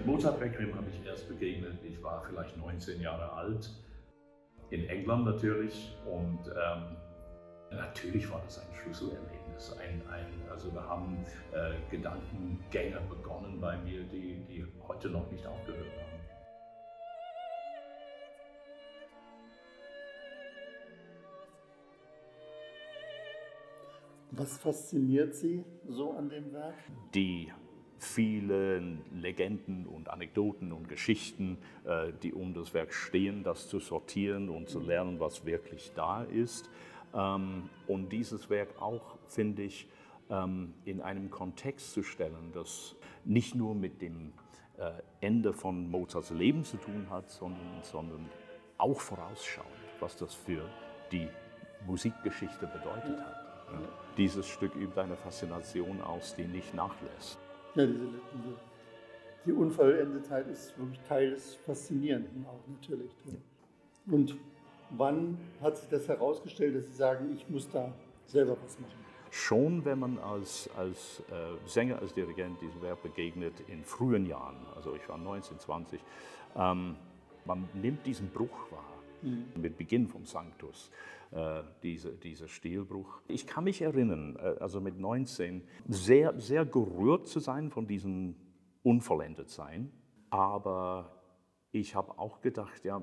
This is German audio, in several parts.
Mozart Requiem habe ich erst begegnet, ich war vielleicht 19 Jahre alt, in England natürlich, und natürlich war das ein Schlüsselerlebnis. Also da haben Gedankengänge begonnen bei mir, die heute noch nicht aufgehört haben. Was fasziniert Sie so an dem Werk? Die vielen Legenden und Anekdoten und Geschichten, die um das Werk stehen, das zu sortieren und zu lernen, was wirklich da ist. Und dieses Werk auch, finde ich, in einem Kontext zu stellen, das nicht nur mit dem Ende von Mozarts Leben zu tun hat, sondern auch vorausschauend, was das für die Musikgeschichte bedeutet hat. Ja. Dieses Stück übt eine Faszination aus, die nicht nachlässt. Ja, die Unvollendetheit ist wirklich Teil des Faszinierenden auch natürlich. Und wann hat sich das herausgestellt, dass Sie sagen, ich muss da selber was machen? Schon, wenn man als Sänger, als Dirigent diesem Werk begegnet in frühen Jahren, also ich war 19, 20, man nimmt diesen Bruch wahr, mit Beginn vom Sanctus, dieser Stilbruch. Ich kann mich erinnern, also mit 19, sehr, sehr gerührt zu sein von diesem Unvollendetsein, aber ich habe auch gedacht, ja,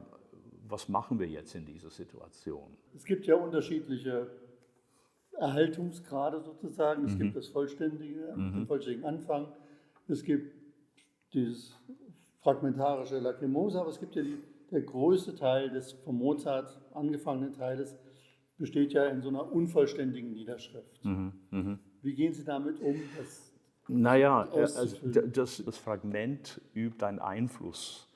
was machen wir jetzt in dieser Situation? Es gibt ja unterschiedliche Erhaltungsgrade sozusagen. Es gibt das vollständige, den vollständigen Anfang. Es gibt dieses fragmentarische Lacrimosa, aber es gibt ja der größte Teil des von Mozart angefangenen Teiles besteht ja in so einer unvollständigen Niederschrift. Wie gehen Sie damit um? Naja, das Fragment übt einen Einfluss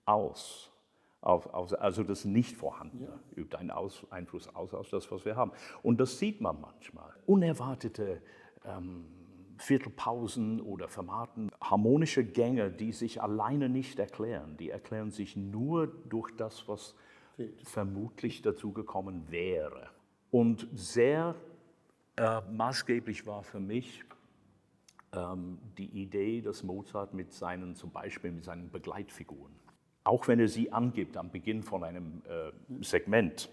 aus. Also das Nicht-Vorhandene übt einen Einfluss aus auf das, was wir haben. Und das sieht man manchmal. Unerwartete Viertelpausen oder Fermaten, harmonische Gänge, die sich alleine nicht erklären. Die erklären sich nur durch das, was vermutlich dazu gekommen wäre. Und sehr maßgeblich war für mich die Idee, dass Mozart zum Beispiel mit seinen Begleitfiguren, auch wenn er sie angibt am Beginn von einem Segment,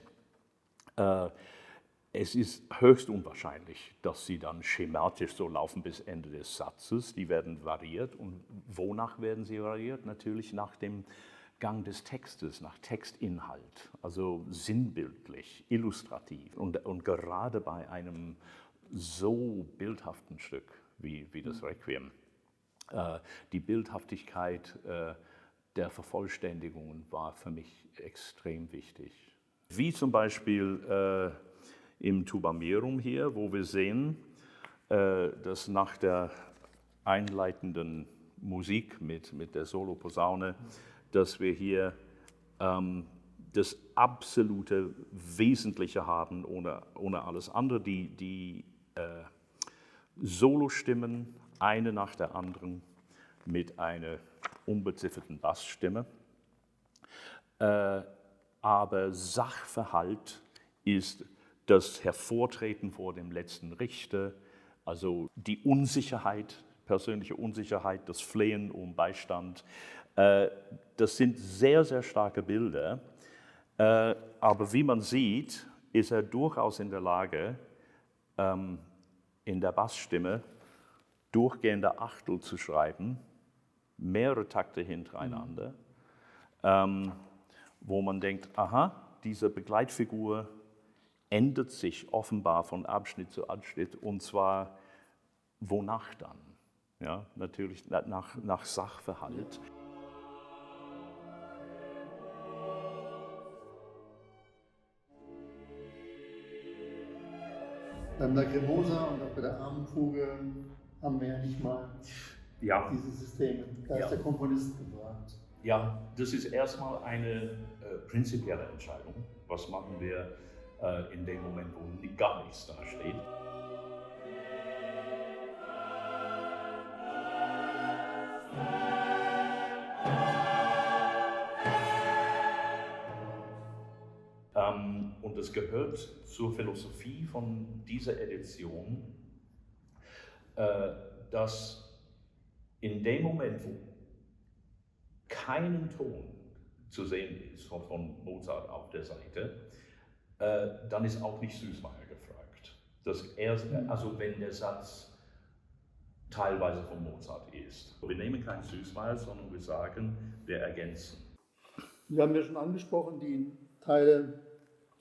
es ist höchst unwahrscheinlich, dass sie dann schematisch so laufen bis Ende des Satzes. Die werden variiert. Und wonach werden sie variiert? Natürlich nach dem Gang des Textes, nach Textinhalt, also sinnbildlich, illustrativ. Und gerade bei einem so bildhaften Stück wie das Requiem, die Bildhaftigkeit der Vervollständigungen war für mich extrem wichtig. Wie zum Beispiel im Tuba Mirum hier, wo wir sehen, dass nach der einleitenden Musik mit der Soloposaune, dass wir hier das absolute Wesentliche haben, ohne alles andere. Die Solostimmen, eine nach der anderen, mit einer unbezifferten Bassstimme. Aber Sachverhalt ist das Hervortreten vor dem letzten Richter, also die Unsicherheit, persönliche Unsicherheit, das Flehen um Beistand. Das sind sehr, sehr starke Bilder. Aber wie man sieht, ist er durchaus in der Lage, in der Bassstimme durchgehende Achtel zu schreiben, mehrere Takte hintereinander, wo man denkt, aha, diese Begleitfigur ändert sich offenbar von Abschnitt zu Abschnitt, und zwar wonach dann? Ja, natürlich nach Sachverhalt. Beim Lacrimosa und auch bei der Armenfuge haben wir ja nicht mal diese Systeme. Da ist der Komponist gefragt. Ja, das ist erstmal eine prinzipielle Entscheidung. Was machen wir in dem Moment, wo gar nichts da steht? Und es gehört zur Philosophie von dieser Edition, dass in dem Moment, wo keinen Ton zu sehen ist von Mozart auf der Seite, dann ist auch nicht Süßmayr gefragt. Also wenn der Satz teilweise von Mozart ist. Wir nehmen kein Süßmayr, sondern wir sagen, wir ergänzen. Wir haben ja schon angesprochen, die Teile,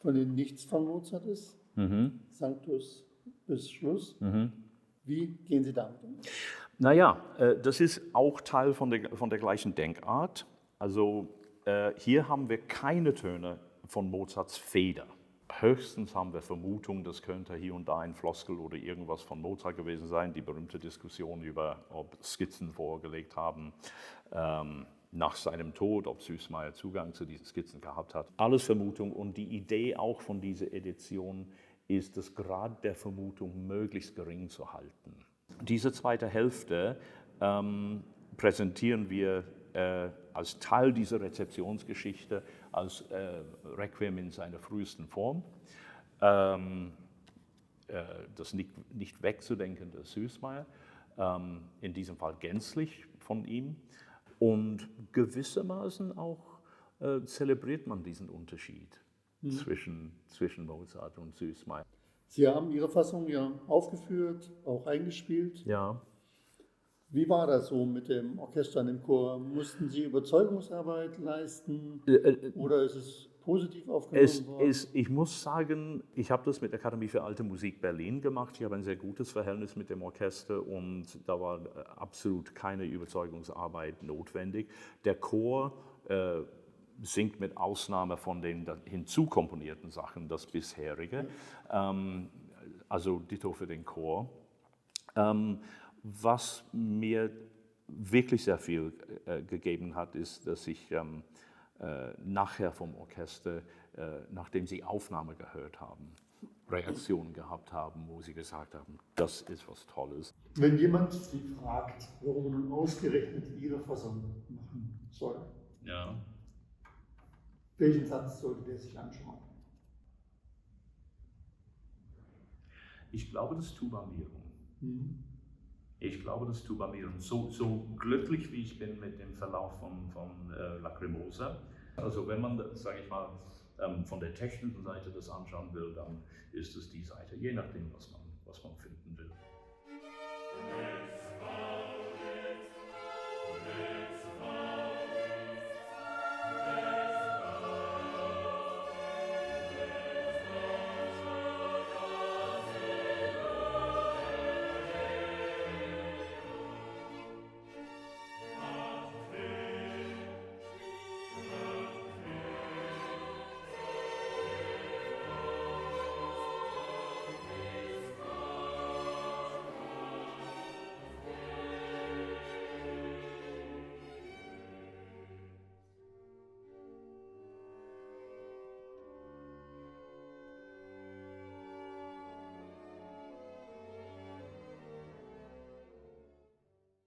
von denen nichts von Mozart ist. Sanctus bis Schluss. Wie gehen Sie damit um? Naja, das ist auch Teil von der gleichen Denkart. Also hier haben wir keine Töne von Mozarts Feder. Höchstens haben wir Vermutungen, das könnte hier und da ein Floskel oder irgendwas von Mozart gewesen sein. Die berühmte Diskussion über, ob Skizzen vorgelegt haben nach seinem Tod, ob Süßmayr Zugang zu diesen Skizzen gehabt hat. Alles Vermutung, und die Idee auch von dieser Edition ist, das Grad der Vermutung möglichst gering zu halten. Diese zweite Hälfte präsentieren wir als Teil dieser Rezeptionsgeschichte als Requiem in seiner frühesten Form. Das nicht wegzudenkende Süßmayr, in diesem Fall gänzlich von ihm. Und gewissermaßen auch zelebriert man diesen Unterschied zwischen Mozart und Süßmayr. Sie haben Ihre Fassung ja aufgeführt, auch eingespielt. Ja. Wie war das so mit dem Orchester und dem Chor? Mussten Sie Überzeugungsarbeit leisten oder ist es positiv aufgenommen worden? Ich muss sagen, ich habe das mit der Akademie für Alte Musik Berlin gemacht. Ich habe ein sehr gutes Verhältnis mit dem Orchester und da war absolut keine Überzeugungsarbeit notwendig. Der Chor singt mit Ausnahme von den hinzukomponierten Sachen das bisherige, also ditto für den Chor. Was mir wirklich sehr viel gegeben hat, ist, dass ich nachher vom Orchester, nachdem sie Aufnahme gehört haben, Reaktionen gehabt haben, wo sie gesagt haben, das ist was Tolles. Wenn jemand Sie fragt, warum man nun ausgerechnet Ihre Fassung machen soll, Ja. welchen Satz sollte der sich anschauen? Ich glaube, das Tuba-Mirum. Ich glaube, das Tuba-Mirum. So glücklich wie ich bin mit dem Verlauf von Lacrimosa. Also wenn man, sage ich mal, von der technischen Seite das anschauen will, dann ist es die Seite, je nachdem, was man finden will.